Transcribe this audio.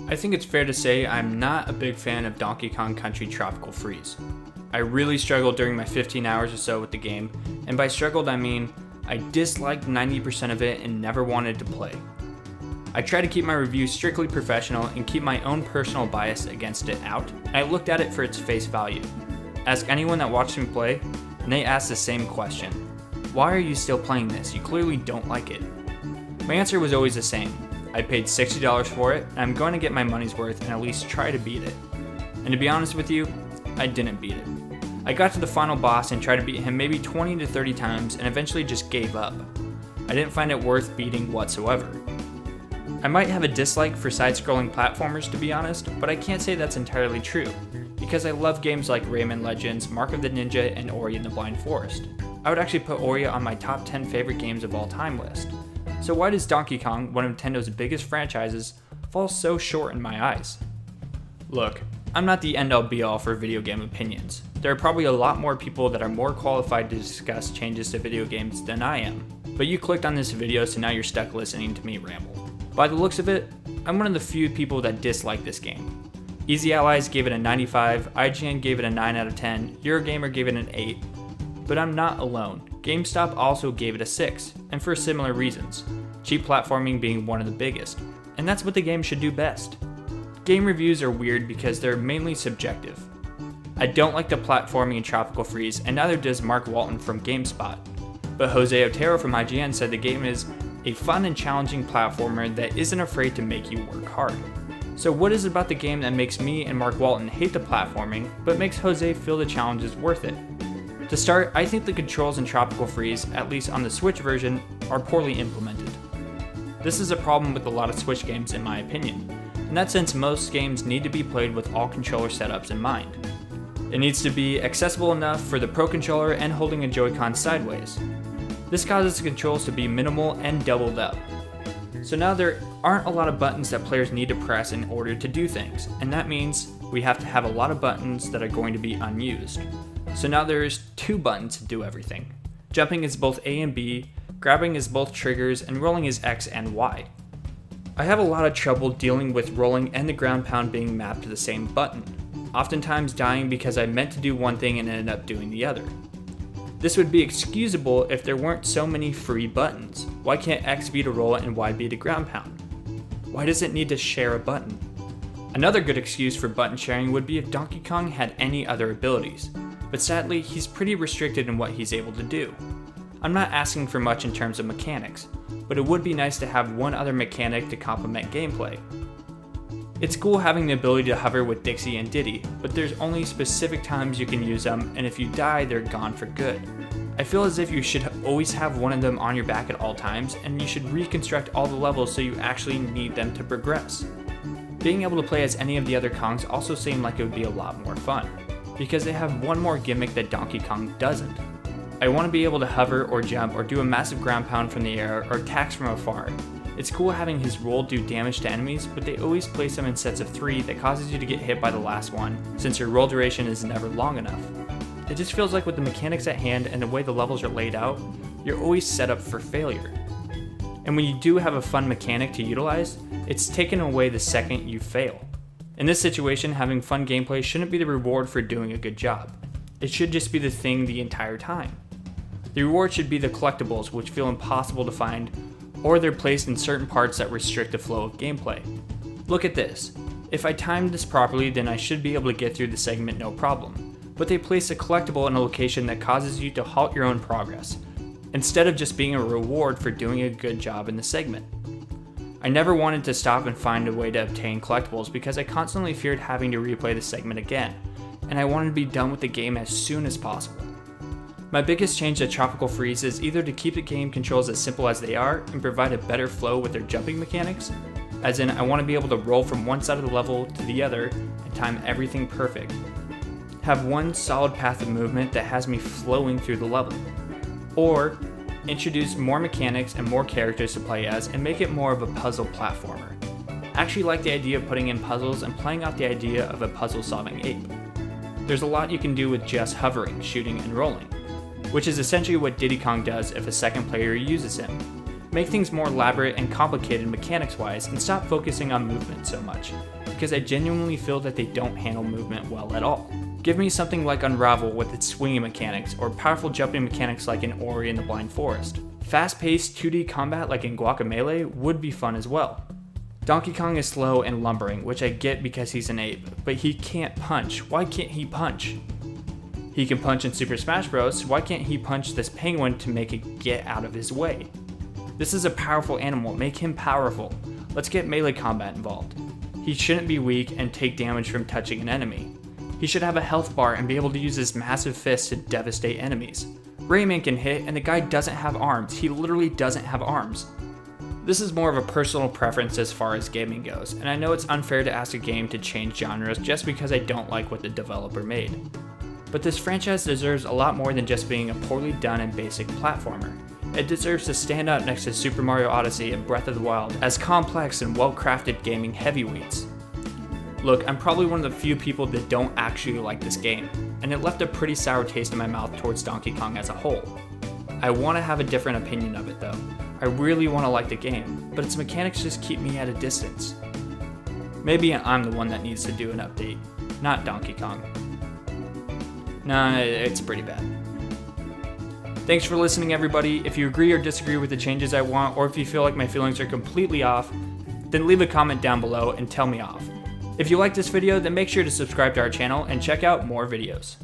I think it's fair to say I'm not a big fan of Donkey Kong Country Tropical Freeze. I really struggled during my 15 hours or so with the game, and by struggled I mean I disliked 90% of it and never wanted to play. I try to keep my reviews strictly professional and keep my own personal bias against it out, and I looked at it for its face value. Ask anyone that watched me play, and they asked the same question. Why are you still playing this? You clearly don't like it. My answer was always the same. I paid $60 for it, and I'm going to get my money's worth and at least try to beat it. And to be honest with you, I didn't beat it. I got to the final boss and tried to beat him maybe 20 to 30 times and eventually just gave up. I didn't find it worth beating whatsoever. I might have a dislike for side-scrolling platformers to be honest, but I can't say that's entirely true, because I love games like Rayman Legends, Mark of the Ninja, and Ori and the Blind Forest. I would actually put Ori on my top 10 favorite games of all time list. So why does Donkey Kong, one of Nintendo's biggest franchises, fall so short in my eyes? Look, I'm not the end-all be-all for video game opinions. There are probably a lot more people that are more qualified to discuss changes to video games than I am, but you clicked on this video so now you're stuck listening to me ramble. By the looks of it, I'm one of the few people that dislike this game. Easy Allies gave it a 95, IGN gave it a 9 out of 10, Eurogamer gave it an 8, but I'm not alone. GameStop also gave it a 6, and for similar reasons, cheap platforming being one of the biggest, and that's what the game should do best. Game reviews are weird because they're mainly subjective. I don't like the platforming in Tropical Freeze, and neither does Mark Walton from GameSpot, but Jose Otero from IGN said the game is a fun and challenging platformer that isn't afraid to make you work hard. So what is it about the game that makes me and Mark Walton hate the platforming, but makes Jose feel the challenge is worth it? To start, I think the controls in Tropical Freeze, at least on the Switch version, are poorly implemented. This is a problem with a lot of Switch games in my opinion, in that since most games need to be played with all controller setups in mind. It needs to be accessible enough for the Pro Controller and holding a Joy-Con sideways. This causes the controls to be minimal and doubled up. So now there aren't a lot of buttons that players need to press in order to do things, and that means we have to have a lot of buttons that are going to be unused. So now there's 2 buttons to do everything. Jumping is both A and B, grabbing is both triggers, and rolling is X and Y. I have a lot of trouble dealing with rolling and the ground pound being mapped to the same button, oftentimes dying because I meant to do one thing and ended up doing the other. This would be excusable if there weren't so many free buttons. Why can't X be to roll and Y be to ground pound? Why does it need to share a button? Another good excuse for button sharing would be if Donkey Kong had any other abilities, but sadly he's pretty restricted in what he's able to do. I'm not asking for much in terms of mechanics, but it would be nice to have one other mechanic to complement gameplay. It's cool having the ability to hover with Dixie and Diddy, but there's only specific times you can use them, and if you die, they're gone for good. I feel as if you should always have one of them on your back at all times, and you should reconstruct all the levels so you actually need them to progress. Being able to play as any of the other Kongs also seemed like it would be a lot more fun, because they have one more gimmick that Donkey Kong doesn't. I want to be able to hover or jump or do a massive ground pound from the air or attacks from afar. It's cool having his roll do damage to enemies, but they always place them in sets of 3 that causes you to get hit by the last one, since your roll duration is never long enough. It just feels like with the mechanics at hand and the way the levels are laid out, you're always set up for failure. And when you do have a fun mechanic to utilize, it's taken away the second you fail. In this situation, having fun gameplay shouldn't be the reward for doing a good job. It should just be the thing the entire time. The reward should be the collectibles, which feel impossible to find, or they're placed in certain parts that restrict the flow of gameplay. Look at this. If I timed this properly, then I should be able to get through the segment no problem. But they place a collectible in a location that causes you to halt your own progress, instead of just being a reward for doing a good job in the segment. I never wanted to stop and find a way to obtain collectibles because I constantly feared having to replay the segment again, and I wanted to be done with the game as soon as possible. My biggest change to Tropical Freeze is either to keep the game controls as simple as they are and provide a better flow with their jumping mechanics, as in I want to be able to roll from one side of the level to the other and time everything perfect. Have one solid path of movement that has me flowing through the level. Or introduce more mechanics and more characters to play as and make it more of a puzzle platformer. I actually like the idea of putting in puzzles and playing out the idea of a puzzle solving ape. There's a lot you can do with just hovering, shooting, and rolling, which is essentially what Diddy Kong does if a second player uses him. Make things more elaborate and complicated mechanics-wise and stop focusing on movement so much, because I genuinely feel that they don't handle movement well at all. Give me something like Unravel with its swinging mechanics, or powerful jumping mechanics like in Ori and the Blind Forest. Fast-paced 2D combat like in Guacamelee would be fun as well. Donkey Kong is slow and lumbering, which I get because he's an ape, but he can't punch. Why can't he punch? He can punch in Super Smash Bros., why can't he punch this penguin to make it get out of his way? This is a powerful animal, make him powerful. Let's get melee combat involved. He shouldn't be weak and take damage from touching an enemy. He should have a health bar and be able to use his massive fists to devastate enemies. Rayman can hit and the guy doesn't have arms, he literally doesn't have arms. This is more of a personal preference as far as gaming goes, and I know it's unfair to ask a game to change genres just because I don't like what the developer made. But this franchise deserves a lot more than just being a poorly done and basic platformer. It deserves to stand up next to Super Mario Odyssey and Breath of the Wild as complex and well-crafted gaming heavyweights. Look, I'm probably one of the few people that don't actually like this game, and it left a pretty sour taste in my mouth towards Donkey Kong as a whole. I want to have a different opinion of it though. I really want to like the game, but its mechanics just keep me at a distance. Maybe I'm the one that needs to do an update, not Donkey Kong. Nah, it's pretty bad. Thanks for listening, everybody. If you agree or disagree with the changes I want, or if you feel like my feelings are completely off, then leave a comment down below and tell me off. If you like this video, then make sure to subscribe to our channel and check out more videos.